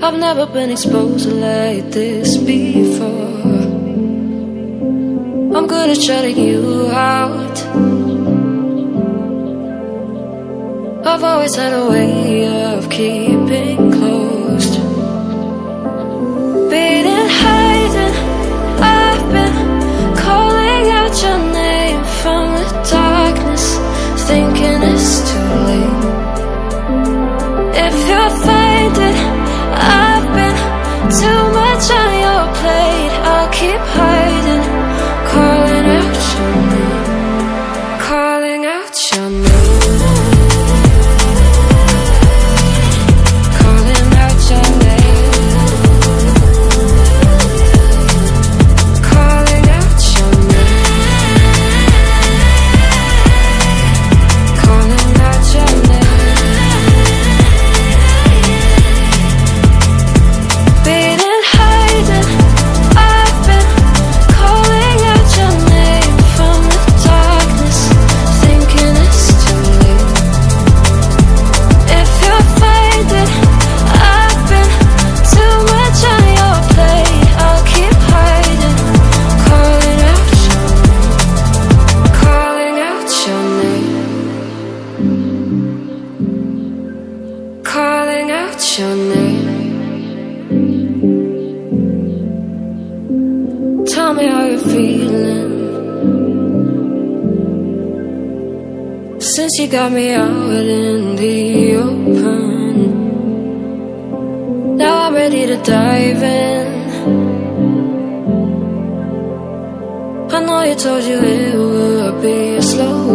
I've never been exposed like this before. I'm good at shutting you out. I've always had a way of keeping closed. Beating, hiding, I've been calling out your name from the darkness, thinking it's too late. If you'll find it, I've been too much on your plate. I'll keep hiding, calling out your name, calling out your name, calling out your name, calling out your name, calling out your name. Beating, hiding, I've been calling out your name from the darkness, thinking it's too late. If you'll find it, I've been too much on your plate. I'll keep hiding, calling out your name, calling out your name, calling out your name. Tell me how you're feeling since you got me out in the open. Now I'm ready to dive in. I know you told you it would be a slow